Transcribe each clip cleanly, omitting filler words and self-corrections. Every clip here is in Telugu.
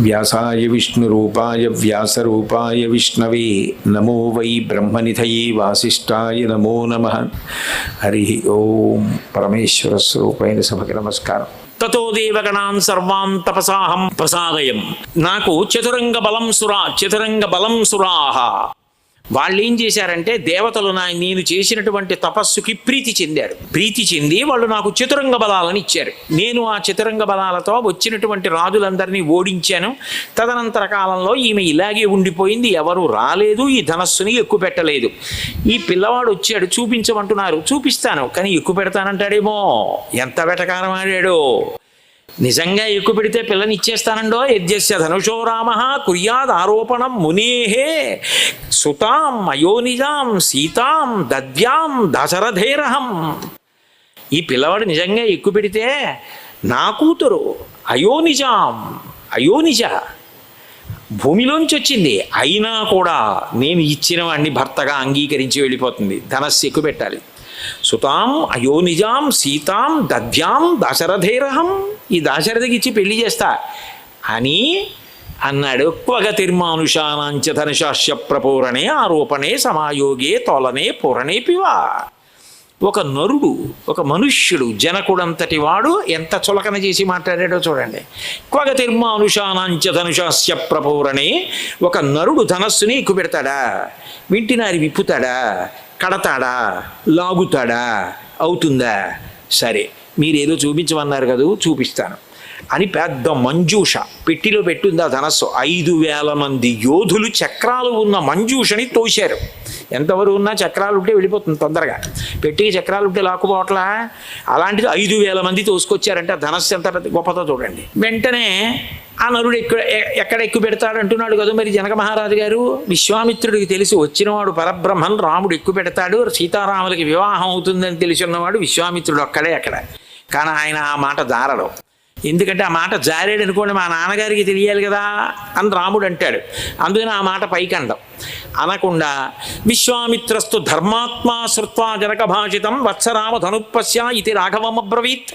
వ్యాసాయ విష్ణురూపాయ వ్యాసరూపాయ విష్ణవే నమో వై బ్రహ్మనిధయే వాసిష్ఠాయ నమో నమః. హరి ఓం. పరమేశ్వర స్వరూపైన సభకి నమస్కారం. తతో దేవగణాన్ సర్వాన్ తపసాహం ప్రసాదయం. నాకు చతురంగ బలం సురాహ. వాళ్ళు ఏం చేశారంటే దేవతలు నేను చేసినటువంటి తపస్సుకి ప్రీతి చెంది వాళ్ళు నాకు చతురంగ బలాలను ఇచ్చారు. నేను ఆ చతురంగ బలాలతో వచ్చినటువంటి రాజులందరినీ ఓడించాను. తదనంతర కాలంలో ఈమె ఇలాగే ఉండిపోయింది, ఎవరు రాలేదు, ఈ ధనస్సుని ఎక్కువ పెట్టలేదు. ఈ పిల్లవాడు వచ్చాడు, చూపించమంటున్నారు, చూపిస్తాను, కానీ ఎక్కువ పెడతానంటాడేమో. ఎంత వెటకారం ఆడాడో. నిజంగా ఎక్కువ పెడితే పిల్లని ఇచ్చేస్తానండో. యజ్ఞస్య ధనుషో రామ కుర్యాద్ ఆరోపణం మునేహే సుతాం అయోనిజాం సీతాం దద్యాం దశరథేరహం. ఈ పిల్లవాడు నిజంగా ఎక్కువ పెడితే నా కూతురు అయోనిజ భూమిలోంచి వచ్చింది, అయినా కూడా నేను ఇచ్చిన వాడిని భర్తగా అంగీకరించి వెళ్ళిపోతుంది. ధనస్సు ఎక్కువ పెట్టాలి. సుతాం అయోనిజాం సీతాం దద్యాం దశరథేరహం. ఈ దాశరథికి ఇచ్చి పెళ్లి చేస్తా అని అన్నాడు. క్వగతిర్మానుషానాంచ ధనుషాస్య ప్రపూరణే ఆరోపణే సమాయోగే తోలనే పూరణే పివా. ఒక నరుడు, ఒక మనుష్యుడు, జనకుడంతటి వాడు ఎంత చులకన చేసి మాట్లాడాడో చూడండి. క్వగతిర్మానుషానాంచ ధనుషాస్య ప్రపూరణే. ఒక నరుడు ధనస్సుని ఎక్కువ పెడతాడా? వింటినారి విప్పుతాడా? కడతాడా? లాగుతాడా? అవుతుందా? సరే, మీరేదో చూపించమన్నారు కదా, చూపిస్తాను అని పెద్ద మంజూష పెట్టిలో పెట్టుంది. ఆ ధనస్సు 5,000 మంది యోధులు చక్రాలు ఉన్న మంజూషని తోశారు. ఎంతవరకు ఉన్నా చక్రాలు ఉంటే వెళ్ళిపోతుంది తొందరగా. పెట్టికి చక్రాలు ఉంటే లాక్కుపోవట్లా. అలాంటిది 5,000 మంది తోసుకొచ్చారంటే ఆ ధనస్సు ఎంత పెద్ద గొప్పతో చూడండి. వెంటనే ఆ నరుడు ఎక్కడ ఎక్కువ పెడతాడు అంటున్నాడు కదా. మరి జనక మహారాజు గారు విశ్వామిత్రుడికి తెలిసి వచ్చినవాడు పరబ్రహ్మన్, రాముడు ఎక్కువ పెడతాడు, సీతారాములకి వివాహం అవుతుందని తెలిసి ఉన్నవాడు విశ్వామిత్రుడు అక్కడే అక్కడ. కానీ ఆయన ఆ మాట జారడు. ఎందుకంటే ఆ మాట జారాడు అనుకోండి మా నాన్నగారికి తెలియాలి కదా అని రాముడు అంటాడు. అందుకని ఆ మాట పైకండం అనకుండా విశ్వామిత్రస్తు ధర్మాత్మా శ్రుత్వా జనక భాషితం వత్సరామ ధనుపశ్య ఇది రాఘవమబ్రవీత్.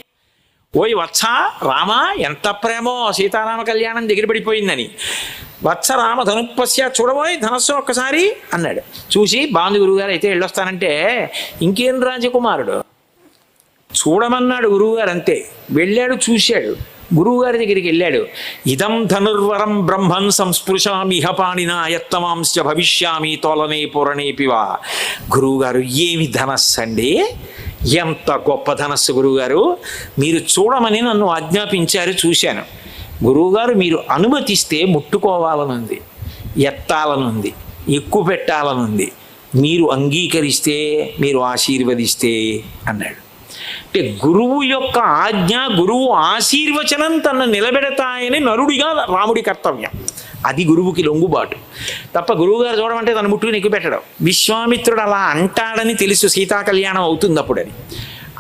ఓయ్ వత్స రామ, ఎంత ప్రేమో సీతారామ కళ్యాణం దగ్గర పడిపోయిందని. వత్సరామ ధనుపశ్య, చూడబోయ్ ధనస్సు ఒక్కసారి అన్నాడు. చూసి బాంధు గురువుగారు అయితే వెళ్ళొస్తానంటే ఇంకేం రాజకుమారుడు, చూడమన్నాడు గురువుగారు అంతే. వెళ్ళాడు, చూశాడు, గురువుగారి దగ్గరికి వెళ్ళాడు. ఇదం ధనుర్వరం బ్రహ్మన్ సంస్పృశామిహ పాణినా యత్తమాంశ భవిష్యామి తోలనే పూరణేపివా. గురువుగారు ఏమి ధనస్సు అండి, ఎంత గొప్ప ధనస్సు గురువుగారు, మీరు చూడమని నన్ను ఆజ్ఞాపించారు, చూశాను. గురువుగారు మీరు అనుమతిస్తే ముట్టుకోవాలనుంది, ఎత్తాలనుంది, ఎక్కువ పెట్టాలనుంది, మీరు అంగీకరిస్తే, మీరు ఆశీర్వదిస్తే అన్నాడు. అంటే గురువు యొక్క ఆజ్ఞ, గురువు ఆశీర్వచనం తనను నిలబెడతాయని నరుడిగా రాముడి కర్తవ్యం. అది గురువుకి లొంగుబాటు తప్ప గురువుగారు చూడమంటే తను ముట్టుకుని ఎక్కువ పెట్టడం. విశ్వామిత్రుడు అలా అంటాడని తెలుసు సీతా కళ్యాణం అవుతుంది అప్పుడని.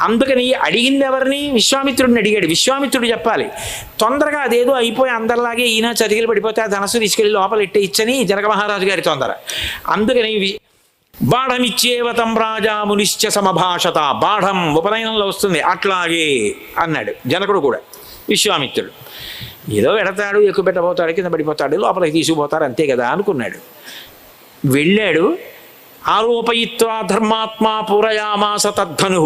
అందుకని అడిగింది ఎవరిని? విశ్వామిత్రుడిని అడిగాడు. విశ్వామిత్రుడు చెప్పాలి. తొందరగా అదేదో అయిపోయి అందరిలాగే ఈయన చతికిలు పడిపోతే ఆ ధనస్సు తీసుకెళ్ళి లోపల ఇట్టే ఇచ్చని జనక మహారాజు గారి తొందర. అందుకని బాఢమిచ్చేవతం రాజా మునిశ్చ సమభాషత. బాఢం ఉపనయనంలో వస్తుంది, అట్లాగే అన్నాడు జనకుడు కూడా. విశ్వామిత్రుడు ఏదో పెడతాడు, ఎక్కువ పెట్టబోతాడు, కింద పడిపోతాడు, లోపలికి తీసుకుపోతారు, అంతే కదా అనుకున్నాడు. వెళ్ళాడు. ఆరోపయిత్వా ధర్మాత్మా పూరయామాస తద్ధను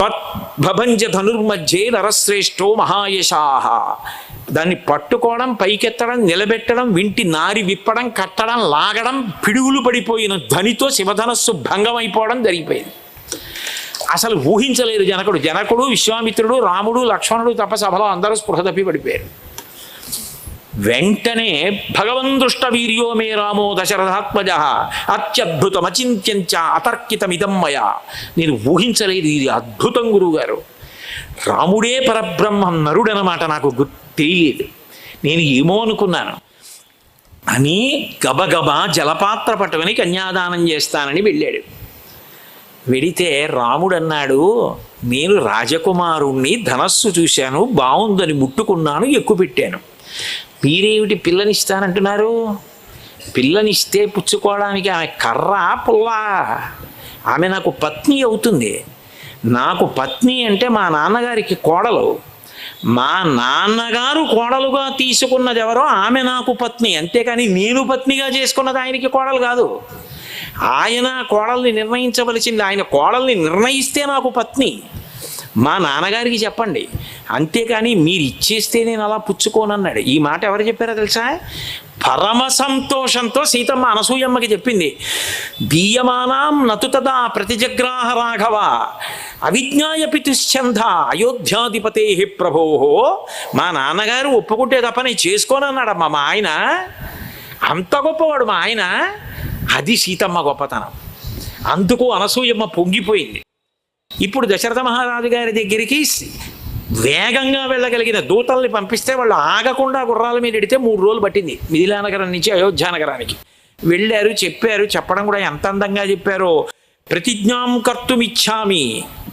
తద్భంజ ధనుర్మధ్యే నరశ్రేష్టో మహాయశాహ. దాన్ని పట్టుకోవడం, పైకెత్తడం, నిలబెట్టడం, వింటి నారి విప్పడం, కట్టడం, లాగడం, పిడుగులు పడిపోయిన ధ్వనితో శివధనస్సు భంగమైపోవడం జరిగిపోయింది. అసలు ఊహించలేదు జనకుడు, విశ్వామిత్రుడు, రాముడు, లక్ష్మణుడు తప్ప సభలో అందరూ స్పృహ తప్పి పడిపోయారు. వెంటనే భగవన్ దృష్ట వీర్యో మే రామో దశరథాత్మజ అత్యద్భుతమచింత్యంచ అతర్కితమిదం మయా. నేను ఊహించలేదు, ఇది అద్భుతం గురువుగారు. రాముడే పరబ్రహ్మం, నరుడనమాట నాకు తెలియలేదు, నేను ఏమో అనుకున్నాను అని గబగబా జలపాత్ర పట్టుకొని కన్యాదానం చేస్తానని వెళ్ళాడు. వెడితే రాముడు అన్నాడు, నేను రాజకుమారుణ్ణి, ధనస్సు చూశాను, బాగుందని ముట్టుకున్నాను, ఎక్కువ పెట్టాను. మీరేమిటి పిల్లనిస్తానంటున్నారు? పిల్లనిస్తే పుచ్చుకోవడానికి ఆమె కర్ర పుల్లా, ఆమె నాకు పత్ని అవుతుంది. నాకు పత్ని అంటే మా నాన్నగారికి కోడలు, మా నాన్నగారు కోడలుగా తీసుకున్నది ఎవరో ఆమె నాకు పత్ని, అంతేకాని నేను పత్నిగా చేసుకున్నది ఆయనకి కోడలు కాదు. ఆయన కోడల్ని నిర్ణయించవలసింది, ఆయన కోడల్ని నిర్ణయిస్తే నాకు పత్ని. మా నాన్నగారికి చెప్పండి, అంతేకాని మీరు ఇచ్చేస్తే నేను అలా పుచ్చుకోనన్నాడు. ఈ మాట ఎవరు చెప్పారో తెలుసా? పరమ సంతోషంతో సీతమ్మ అనసూయమ్మకి చెప్పింది. దీయమానాం నతు తదా ప్రతిజగ్రాహ రాఘవ అవిజ్ఞాయ పితుశ్చంద అయోధ్యాధిపతే ప్రభో. మా నాన్నగారు ఒప్పుకుంటే తప్ప నేను చేసుకోనన్నాడు మా ఆయన. అంత గొప్పవాడు మా ఆయన. అది సీతమ్మ గొప్పతనం. అందుకు అనసూయమ్మ పొంగిపోయింది. ఇప్పుడు దశరథ మహారాజు గారి దగ్గరికి వేగంగా వెళ్ళగలిగిన దూతల్ని పంపిస్తే వాళ్ళు ఆగకుండా గుర్రాల మీద ఎడితే 3 రోజులు పట్టింది. మిథిలానగరం నుంచి అయోధ్యానగరానికి వెళ్ళారు, చెప్పారు. చెప్పడం కూడా ఎంత అందంగా చెప్పారో. ప్రతిజ్ఞాం కర్తుమిచ్చామి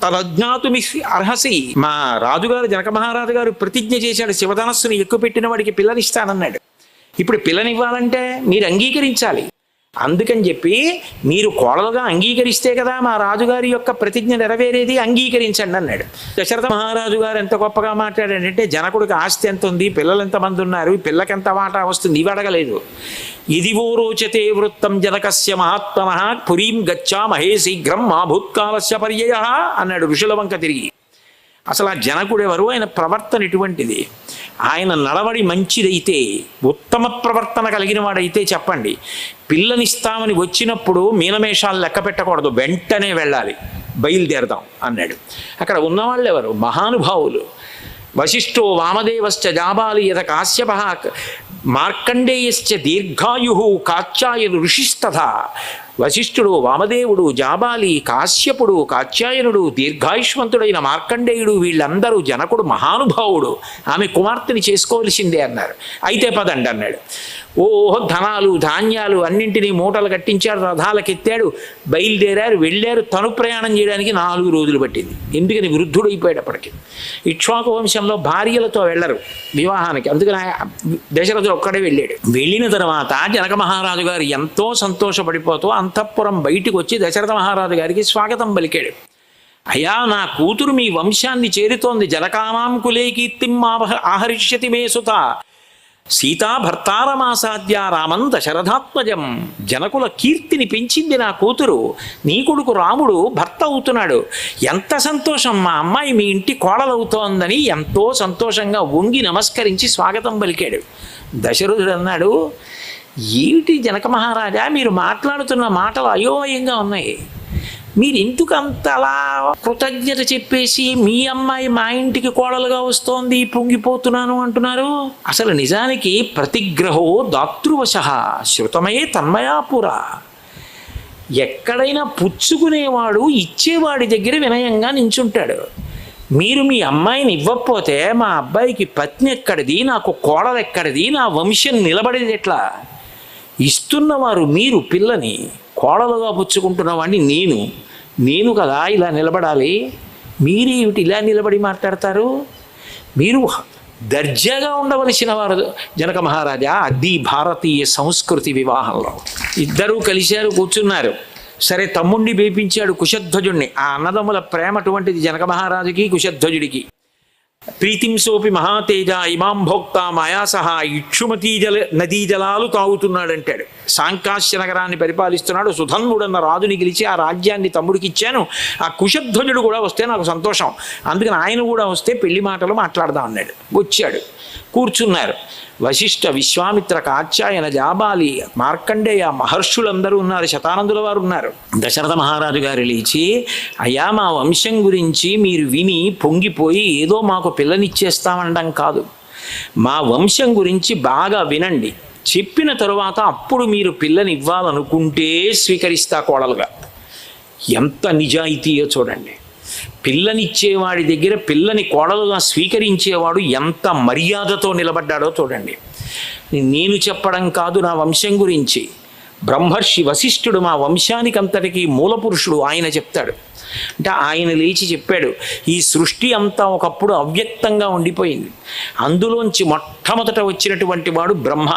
తదజ్ఞాతుమి అర్హసి. మా రాజుగారు జనక మహారాజు గారు ప్రతిజ్ఞ చేశాడు, శివధనస్సుని ఎక్కుపెట్టిన వాడికి పిల్లనిస్తానన్నాడు. ఇప్పుడు పిల్లనివ్వాలంటే మీరు అంగీకరించాలి. అందుకని చెప్పి మీరు కోడలుగా అంగీకరిస్తే కదా మా రాజుగారి యొక్క ప్రతిజ్ఞ నెరవేరేది, అంగీకరించండి అన్నాడు. దశరథ మహారాజు గారు ఎంత గొప్పగా మాట్లాడాడంటే, జనకుడికి ఆస్తి ఎంత ఉంది, పిల్లలు ఎంతమంది ఉన్నారు, పిల్లకి ఎంత వాటా వస్తుంది, ఇవి అడగలేదు. ఇదివో రోచతే వృత్తం జనకస్య మహాత్మనః పురీం గచ్చామహే శీఘ్రం మా భూత్కాలస్య పర్యయః అన్నాడు ఋషుల వంక తిరిగి. అసలు ఆ జనకుడు ఎవరు, ఆయన ప్రవర్తన ఎటువంటిది, ఆయన నడవడి మంచిదైతే, ఉత్తమ ప్రవర్తన కలిగిన వాడైతే చెప్పండి. పిల్లనిస్తామని వచ్చినప్పుడు మీనమేషాలు లెక్క పెట్టకూడదు, వెంటనే వెళ్ళాలి, బయలుదేరదాం అన్నాడు. అక్కడ ఉన్నవాళ్ళు ఎవరు? మహానుభావులు. వశిష్ఠో వామదేవశ్చ జాబాలి యథ కాశ్యప మార్కండేయశ్చ దీర్ఘాయు కాత్యాయను ఋషిస్తథా. వశిష్ఠుడు, వామదేవుడు, జాబాలి, కాశ్యపుడు, కాత్యాయనుడు, దీర్ఘాయుష్మంతుడైన మార్కండేయుడు, వీళ్ళందరూ జనకుడు మహానుభావుడు, ఆమె కుమార్తెని చేసుకోవలసిందే అన్నారు. అయితే పదండి అన్నాడు. ధనాలు ధాన్యాలు అన్నింటినీ మూటలు కట్టించాడు, రథాలకెత్తాడు, బయలుదేరారు, వెళ్ళారు. తను ప్రయాణం చేయడానికి 4 రోజులు పట్టింది. ఎందుకని? వృద్ధుడైపోయేటప్పటికి. ఇక్ష్వాకు వంశంలో భార్యలతో వెళ్ళరు వివాహానికి, అందుకని దశరథుడు ఒక్కడే వెళ్ళాడు. వెళ్ళిన తర్వాత జనక మహారాజు గారు ఎంతో సంతోషపడిపోతూ అంతఃపురం బయటికి వచ్చి దశరథ మహారాజు గారికి స్వాగతం పలికాడు. అయ్యా, నా కూతురు మీ వంశాన్ని చేరుతోంది. జనకామాం కులే కీర్తిం ఆహరిష్యతి మే సుత సీతా భర్తారమాసాద్య రామం దశరథాత్మజం. జనకుల కీర్తిని పెంచింది నా కూతురు. నీ కొడుకు రాముడు భర్త అవుతున్నాడు. ఎంత సంతోషం, మా అమ్మాయి మీ ఇంటి కోడలవుతోందని ఎంతో సంతోషంగా వంగి నమస్కరించి స్వాగతం పలికాడు. దశరథుడు అన్నాడు, ఏమిటి జనక మహారాజా, మీరు మాట్లాడుతున్న మాటలు అయోమయంగా ఉన్నాయి. మీరు ఎందుకు అంతలా కృతజ్ఞత చెప్పేసి మీ అమ్మాయి మా ఇంటికి కోడలుగా వస్తోంది, పొంగిపోతున్నాను అంటున్నారు? అసలు నిజానికి ప్రతిగ్రహో దాతృవశః శృతమే తన్మయాపుర. ఎక్కడైనా పుచ్చుకునేవాడు ఇచ్చేవాడి దగ్గర వినయంగా నించుంటాడు. మీరు మీ అమ్మాయిని ఇవ్వకపోతే మా అబ్బాయికి పత్ని ఎక్కడిది, నాకు కోడలు ఎక్కడిది, నా వంశం నిలబడేది ఎట్లా? ఇస్తున్నవారు మీరు పిల్లని, కోడలుగా పుచ్చుకుంటున్నవాడిని నేను కదా ఇలా నిలబడాలి. మీరేమిటి ఇలా నిలబడి మాట్లాడతారు? మీరు దర్జాగా ఉండవలసిన వారు జనక మహారాజా. అది భారతీయ సంస్కృతి. వివాహంలో ఇద్దరూ కలిశారు, కూర్చున్నారు. సరే, తమ్ముణ్ణి పిలిపించాడు, కుశధ్వజుణ్ణి. ఆ అన్నదమ్ముల ప్రేమ అటువంటిది జనక మహారాజుకి కుశధ్వజుడికి. ప్రీతిం సోపి మహాతేజ ఇమాం భోక్త మాయాసహ ఇక్షుమతీ నదీ జలాలు తాగుతున్నాడంటాడు. సాంకాశ్య నగరాన్ని పరిపాలిస్తున్నాడు. సుధన్వుడన్న రాజుని గెలిచి ఆ రాజ్యాన్ని తమ్ముడికి ఇచ్చాను. ఆ కుశధ్వజుడు కూడా వస్తే నాకు సంతోషం, అందుకని ఆయన కూడా వస్తే పెళ్లి మాటలు మాట్లాడదాం అన్నాడు. వచ్చాడు, కూర్చున్నారు. వశిష్ఠ, విశ్వామిత్ర, కాత్యాయన, జాబాలి, మార్కండేయ మహర్షులందరూ ఉన్నారు, శతానందుల వారు ఉన్నారు. దశరథ మహారాజు గారు లేచి, అయ్యా, మా వంశం గురించి మీరు విని పొంగిపోయి ఏదో మాకు పిల్లనిచ్చేస్తామనడం కాదు. మా వంశం గురించి బాగా వినండి. చెప్పిన తరువాత అప్పుడు మీరు పిల్లని ఇవ్వాలనుకుంటే స్వీకరిస్తా కోడలుగా. ఎంత నిజాయితీయో చూడండి. పిల్లనిచ్చేవాడి దగ్గర పిల్లని కోడలుగా స్వీకరించేవాడు ఎంత మర్యాదతో నిలబడ్డాడో చూడండి. నేను చెప్పడం కాదు నా వంశం గురించి, బ్రహ్మర్షి వశిష్ఠుడు మా వంశానికి అంతటికీ మూలపురుషుడు, ఆయన చెప్తాడు. అంటే ఆయన లేచి చెప్పాడు, ఈ సృష్టి అంతా ఒకప్పుడు అవ్యక్తంగా ఉండిపోయింది. అందులోంచి మొట్టమొదట వచ్చినటువంటి వాడు బ్రహ్మ.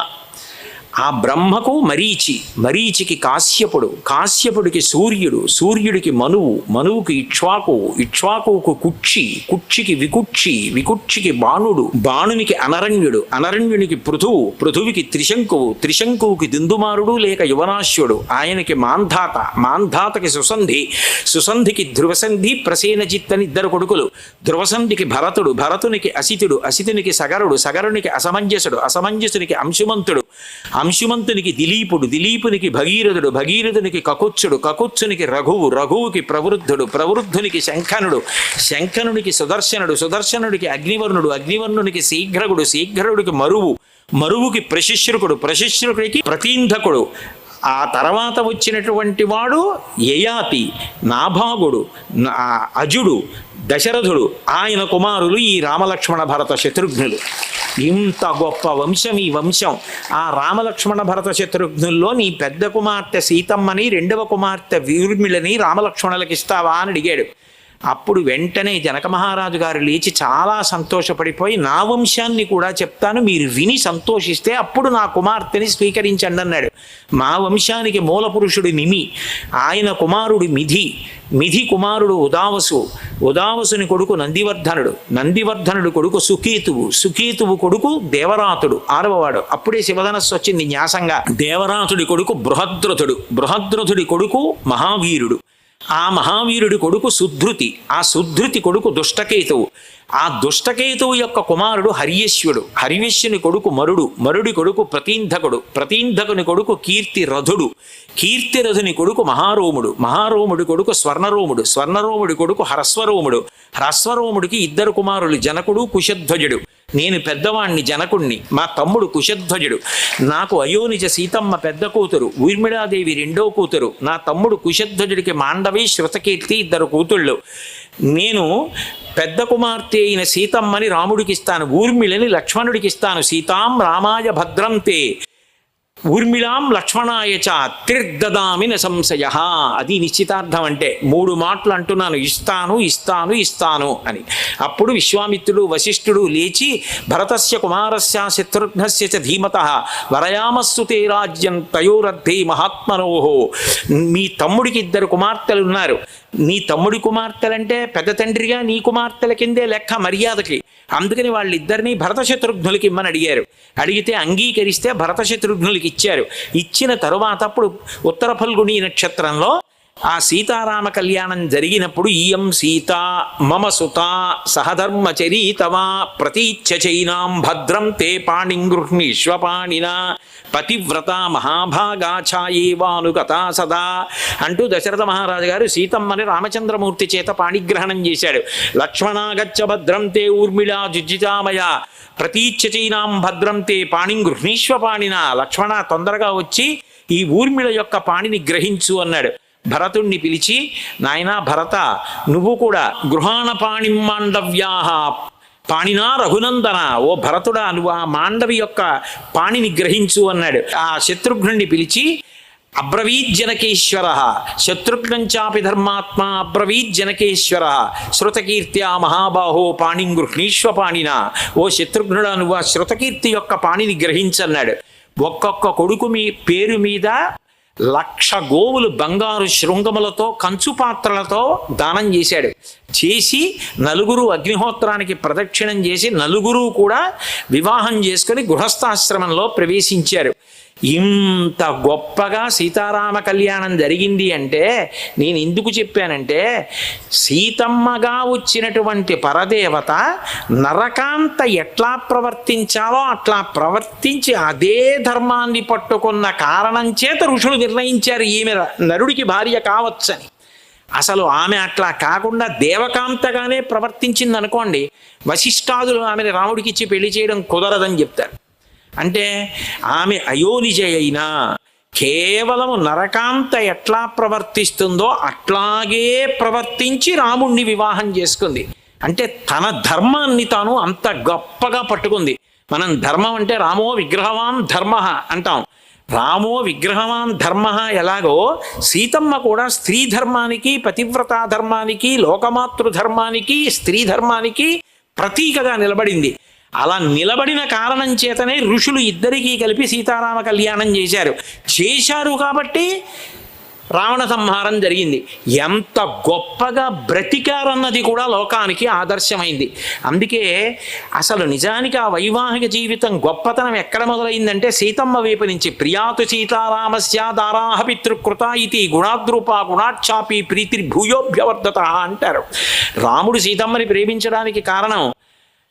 ఆ బ్రహ్మకు మరీచి, మరీచికి కాశ్యపుడు, కాశ్యపుడికి సూర్యుడు, సూర్యుడికి మనువు, మనువుకి ఇక్ష్వాకువు, ఇక్ష్వాకువుకు కుక్షి, కుక్షికి వికుక్షి, వికుక్షికి బాణుడు, బాణునికి అనరణ్యుడు, అనరణ్యునికి పృథువు, పృథువికి త్రిశంకువు, త్రిశంకువుకి దిందుమారుడు లేక యువనాశ్యుడు, ఆయనకి మాంధాత, మాంధాతకి సుసంధి, సుసంధికి ధ్రువసంధి ప్రసేనజిత్ అని ఇద్దరు కొడుకులు, ధ్రువసంధికి భరతుడు, భరతునికి అసితుడు, అసితునికి సగరుడు, సగరునికి అసమంజసుడు, అసమంజసునికి అంశుమంతుడు, అంశుమంతునికి దిలీపుడు, దిలీపునికి భగీరథుడు, భగీరథునికి కకుత్సుడు, కకుత్సునికి రఘువు, రఘువుకి ప్రవృద్ధుడు, ప్రవృద్ధునికి శంఖనుడు, శంఖనునికి సుదర్శనుడు, సుదర్శనుడికి అగ్నివర్ణుడు, అగ్నివర్ణునికి శీఘ్రగుడు, శీఘ్రగుడికి మరువు, మరువుకి ప్రశిశ్రుకుడు, ప్రశిశ్రుకుడికి ప్రతీంధకుడు. ఆ తర్వాత వచ్చినటువంటి వాడు యయాతి, నాభాగుడు, అజుడు, దశరథుడు, ఆయన కుమారులు ఈ రామలక్ష్మణ భరత శత్రుఘ్నులు. ఇంత గొప్ప వంశం ఈ వంశం. ఆ రామలక్ష్మణ భరత శత్రుఘ్నుల్లో నీ పెద్ద కుమార్తె సీతమ్మని, రెండవ కుమార్తె ఊర్మిళని రామలక్ష్మణులకు ఇస్తావా అని అడిగాడు. అప్పుడు వెంటనే జనక మహారాజు గారు లేచి చాలా సంతోషపడిపోయి, నా వంశాన్ని కూడా చెప్తాను, మీరు విని సంతోషిస్తే అప్పుడు నా కుమార్తెని స్వీకరించండి అన్నాడు. మా వంశానికి మూల పురుషుడు నిమి, ఆయన కుమారుడు మిధి, మిధి కుమారుడు ఉదావసు, ఉదావసుని కొడుకు నందివర్ధనుడు, నందివర్ధనుడు కొడుకు సుకేతువు, సుకేతువు కొడుకు దేవరాతుడు ఆరవవాడు. అప్పుడే శివధనస్సు వచ్చింది న్యాసంగా. దేవరాతుడి కొడుకు బృహద్రథుడు, బృహద్రథుడి కొడుకు మహావీరుడు, ఆ మహావీరుడి కొడుకు సుధృతి, ఆ సుధృతి కొడుకు దుష్టకేతువు, ఆ దుష్టకేతువు యొక్క కుమారుడు హర్యశ్వుడు, హర్యశ్వుని కొడుకు మరుడు, మరుడి కొడుకు ప్రతీంధకుడు, ప్రతీంధకుని కొడుకు కీర్తిరథుడు, కీర్తిరథుని కొడుకు మహారోముడు, మహారోముడి కొడుకు స్వర్ణరోముడు, స్వర్ణరోముడి కొడుకు హ్రస్వరోముడు, హ్రస్వరోముడికి ఇద్దరు కుమారులు జనకుడు, కుశధ్వజుడు. నేను పెద్దవాణ్ణి జనకుణ్ణి, మా తమ్ముడు కుశధ్వజుడు, నాకు అయోనిజ సీతమ్మ పెద్ద కూతురు, ఊర్మిళాదేవి రెండో కూతురు, నా తమ్ముడు కుశధ్వజుడికి మాండవి, శృతకీర్తి ఇద్దరు కూతుళ్ళు. నేను పెద్ద కుమార్తె అయిన సీతమ్మని రాముడికి ఇస్తాను, ఊర్మిళని లక్ష్మణుడికి ఇస్తాను. సీతాం రామాయ భద్రం తే ఊర్మిళాం లక్ష్మణాయ చ త్రిర్దదామి న సంశయ. అది నిశ్చితార్థం అంటే. 3 మాటలు అంటున్నాను, ఇస్తాను ఇస్తాను ఇస్తాను అని. అప్పుడు విశ్వామిత్రుడు వశిష్ఠుడు లేచి, భరతస్య కుమారస్య శత్రుఘ్నస్య చ ధీమతః వరయామస్సు తే రాజ్యం తయోరద్ధే మహాత్మనోహో. మీ తమ్ముడికి 2 కుమార్తెలు ఉన్నారు, నీ తమ్ముడి కుమార్తెలంటే పెద్ద తండ్రిగా నీ కుమార్తెల కిందే లెక్క మర్యాదకి. అందుకని వాళ్ళిద్దరినీ భరత శత్రుఘ్నులకి ఇమ్మని అడిగారు. అడిగితే అంగీకరిస్తే భరత శత్రుఘ్నులకి ఇచ్చారు. ఇచ్చిన తరువాత అప్పుడు ఉత్తర ఫల్గుణీ నక్షత్రంలో ఆ సీతారామ కళ్యాణం జరిగినప్పుడు, ఇయం సీత మమ సుత సహధర్మచరీతవా ప్రతీచ్ఛైనాం భద్రం తే పాణిం గృహ్ణీష్వపాణినా పతివ్రత మహాభాగాఛాయేవానుగతా సదా అంటూ దశరథ మహారాజు గారు సీతమ్మని రామచంద్రమూర్తి చేత పాణిగ్రహణం చేశాడు. లక్ష్మణాగచ్చ భద్రం తే ఊర్మిళా జుజ్జితామయ ప్రతీచ్ఛైనాం భద్రం తే పాణిం గృహ్ణీష్వపాణిన. లక్ష్మణ తొందరగా వచ్చి ఈ ఊర్మిళ యొక్క పాణిని గ్రహించు అన్నాడు. భరతుణ్ణి పిలిచి, నాయనా భరత, నువ్వు కూడా గృహాణ పాణిం మాండవ్యాహ పాణినా రఘునందన, ఓ భరతుడా నువ్వు ఆ మాండవి యొక్క పాణిని గ్రహించు అన్నాడు. ఆ శత్రుఘ్నుడిని పిలిచి, అబ్రవీజ్జనకేశ్వర శత్రుఘ్నం చాపి ధర్మాత్మ అబ్రవీజ్జనకేశ్వర శృతకీర్త్యా మహాబాహో పాణిం గృహ్ణీష్వ పాణిన. ఓ శత్రుఘ్నుడా నువ్వు ఆ శృతకీర్తి యొక్క పాణిని గ్రహించన్నాడు. ఒక్కొక్క కొడుకు పేరు మీద 1,00,000 గోవులు బంగారు శృంగములతో కంచు పాత్రలతో దానం చేశాడు. చేసి 4 అగ్నిహోత్రానికి ప్రదక్షిణం చేసి 4 కూడా వివాహం చేసుకుని గృహస్థాశ్రమంలో ప్రవేశించారు. ఇంత గొప్పగా సీతారామ కళ్యాణం జరిగింది అంటే నేను ఎందుకు చెప్పానంటే, సీతమ్మగా వచ్చినటువంటి పరదేవత నరకాంత ఎట్లా ప్రవర్తించాలో అట్లా ప్రవర్తించి అదే ధర్మాన్ని పట్టుకున్న కారణం చేత ఋషులు నిర్ణయించారు ఈమె నరుడికి భార్య కావచ్చని. అసలు ఆమె అట్లా కాకుండా దేవకాంతగానే ప్రవర్తించింది అనుకోండి, వశిష్ఠాదులు ఆమెను రాముడికి ఇచ్చి పెళ్లి చేయడం కుదరదని చెప్తారు. అంటే ఆమె అయోనిజ అయినా కేవలము నరకాంత ఎట్లా ప్రవర్తిస్తుందో అట్లాగే ప్రవర్తించి రాముణ్ణి వివాహం చేసుకుంది. అంటే తన ధర్మాన్ని తాను అంత గొప్పగా పట్టుకుంది. మనం ధర్మం అంటే రామో విగ్రహవాన్ ధర్మ అంటాం. రామో విగ్రహవాన్ ధర్మ ఎలాగో సీతమ్మ కూడా స్త్రీ ధర్మానికి, పతివ్రతా ధర్మానికి, లోకమాతృ ధర్మానికి, స్త్రీ ధర్మానికి ప్రతీకగా నిలబడింది. అలా నిలబడిన కారణం చేతనే ఋషులు ఇద్దరికీ కలిపి సీతారామ కళ్యాణం చేశారు కాబట్టి రావణ సంహారం జరిగింది. ఎంత గొప్పగా బ్రతికారన్నది కూడా లోకానికి ఆదర్శమైంది. అందుకే అసలు నిజానికి ఆ వైవాహిక జీవితం గొప్పతనం ఎక్కడ మొదలైందంటే సీతమ్మ వైపు నుంచి. ప్రియాతు సీతారామస్య దారాహ పితృకృత ఇది గుణాద్రూప గుణాక్షాపి ప్రీతిర్భూయోభ్యవర్ధత అంటారు. రాముడు సీతమ్మని ప్రేమించడానికి కారణం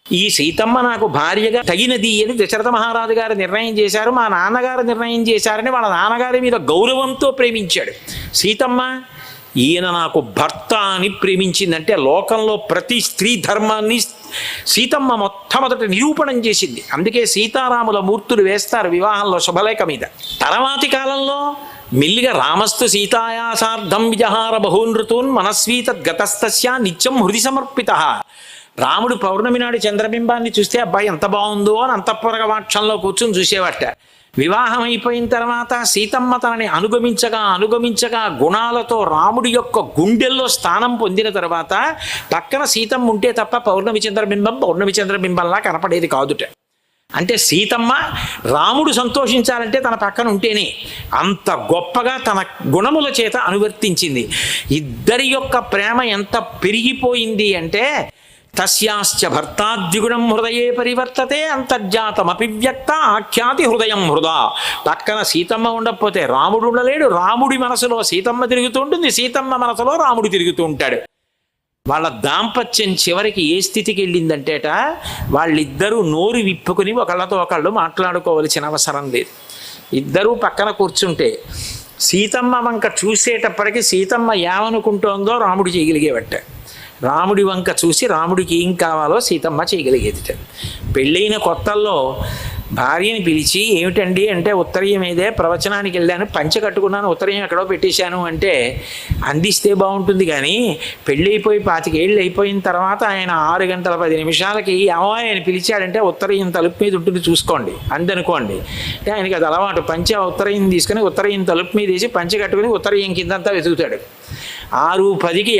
ఈ సీతమ్మ నాకు భార్యగా తగినది అని దశరథ మహారాజు గారు నిర్ణయం చేశారు, మా నాన్నగారు నిర్ణయం చేశారని వాళ్ళ నాన్నగారి మీద గౌరవంతో ప్రేమించాడు. సీతమ్మ ఈయన నాకు భర్త అని ప్రేమించిందంటే లోకంలో ప్రతి స్త్రీ ధర్మాన్ని సీతమ్మ మొట్టమొదట నిరూపణం చేసింది. అందుకే సీతారాముల మూర్తులు వేస్తారు వివాహంలో శుభలేఖ మీద. తర్వాతి కాలంలో మెల్లిగా రామస్తు సీతాయాసార్థం విజహార బహూనృతూన్ మనస్వీతద్గతస్తస్య నిత్యం హృది సమర్పిత. రాముడు పౌర్ణమి నాడు చంద్రబింబాన్ని చూస్తే అబ్బాయి ఎంత బాగుందో అని అంతఃపురవాక్షంలో కూర్చుని చూసేవాట. వివాహం అయిపోయిన తర్వాత సీతమ్మ తనని అనుగమించగా గుణాలతో రాముడి యొక్క గుండెల్లో స్థానం పొందిన తర్వాత పక్కన సీతమ్మ ఉంటే తప్ప పౌర్ణమి చంద్రబింబంలా కనపడేది కాదుట. అంటే సీతమ్మ రాముడు సంతోషించాలంటే తన పక్కన ఉంటేనే అంత గొప్పగా తన గుణముల చేత అనువర్తించింది. ఇద్దరి యొక్క ప్రేమ ఎంత పెరిగిపోయింది అంటే తస్యాశ్చ భర్తాద్విగుణం హృదయే పరివర్తతే అంతర్జాతమపి వ్యక్త ఆఖ్యాతి హృదయం హృదా. పక్కన సీతమ్మ ఉండకపోతే రాముడు ఉండలేడు, రాముడి మనసులో సీతమ్మ తిరుగుతూ ఉంటుంది, సీతమ్మ మనసులో రాముడు తిరుగుతూ ఉంటాడు. వాళ్ళ దాంపత్యం చివరికి ఏ స్థితికి వెళ్ళిందంటేట వాళ్ళిద్దరూ నోరు విప్పుకుని ఒకళ్ళతో ఒకళ్ళు మాట్లాడుకోవలసిన అవసరం లేదు. ఇద్దరూ పక్కన కూర్చుంటే సీతమ్మ వంక చూసేటప్పటికి సీతమ్మ ఏమనుకుంటోందో రాముడు చేయగలిగేవట, రాముడి వంక చూసి రాముడికి ఏం కావాలో సీతమ్మ చేయగలిగేది. పెళ్ళైన కొత్తల్లో భార్యని పిలిచి ఏమిటండి అంటే ఉత్తరీయం ఏదే ప్రవచనానికి వెళ్ళాను, పంచె కట్టుకున్నాను, ఉత్తరీయం ఎక్కడో పెట్టేశాను అంటే అందిస్తే బాగుంటుంది. కానీ పెళ్ళైపోయి 25 ఏళ్ళు అయిపోయిన తర్వాత ఆయన 6 గంటల 10 నిమిషాలకి అమ్మాయి ఆయన పిలిచాడంటే ఉత్తరీయం తలుపు మీద ఉంటుంది చూసుకోండి అందనుకోండి. అంటే ఆయనకి అది అలవాటు, పంచె ఉత్తరీయం తీసుకుని ఉత్తరీయం తలుపు మీద వేసి పంచె కట్టుకుని ఉత్తరీయం కిందంతా వెతుకుతాడు. 6:10కి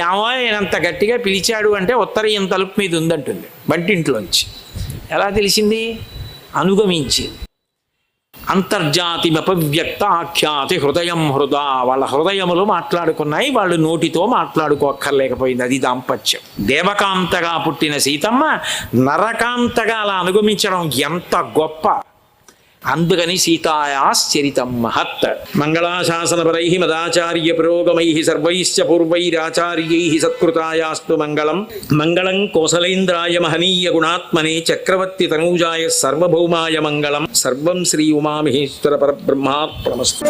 ఏమంత గట్టిగా పిలిచాడు అంటే ఉత్తరీయం తలుపు మీద ఉందంటుంది వంటింట్లోంచి. ఎలా తెలిసింది? అనుగమించి. అంతర్జాతిమపవ్యక్త ఆఖ్యాతి హృదయం హృదా. వాళ్ళ హృదయములు మాట్లాడుకున్నాయి, వాళ్ళు నోటితో మాట్లాడుకోక్కర్లేకపోయింది. అది దాంపత్యం. దేవకాంతగా పుట్టిన సీతమ్మ నరకాంతగా అలా అనుగమించడం ఎంత గొప్ప. అందుకని సీతాయాశ్చరితం మహత్. మంగళాశాసనపరై మదాచార్య పురోగమై సర్వైశ్చ పూర్వైరాచార్యై సత్కృతాయాస్తు మంగళం. మంగళం కోసలేంద్రాయ మహనీయ గుణాత్మనే చక్రవర్తి తనూజాయ సర్వభౌమాయ మంగళం. సర్వం శ్రీ ఉమామహేశ్వర పరబ్రహ్మార్పణమస్తు.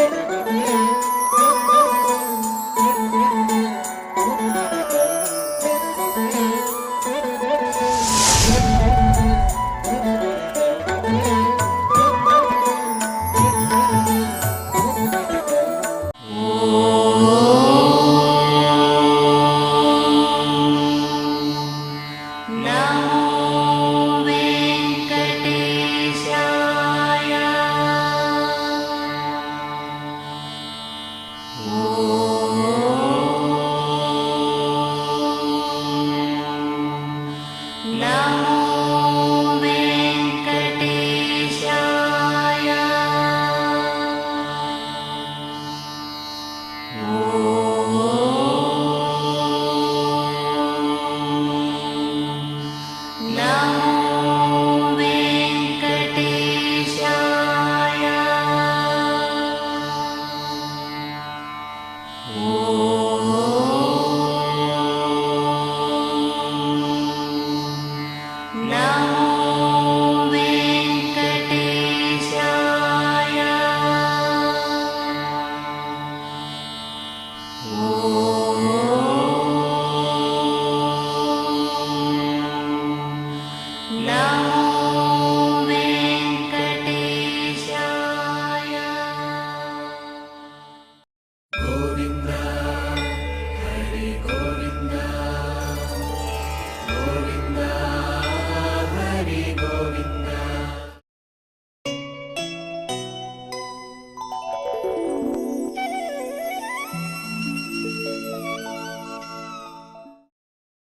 Oh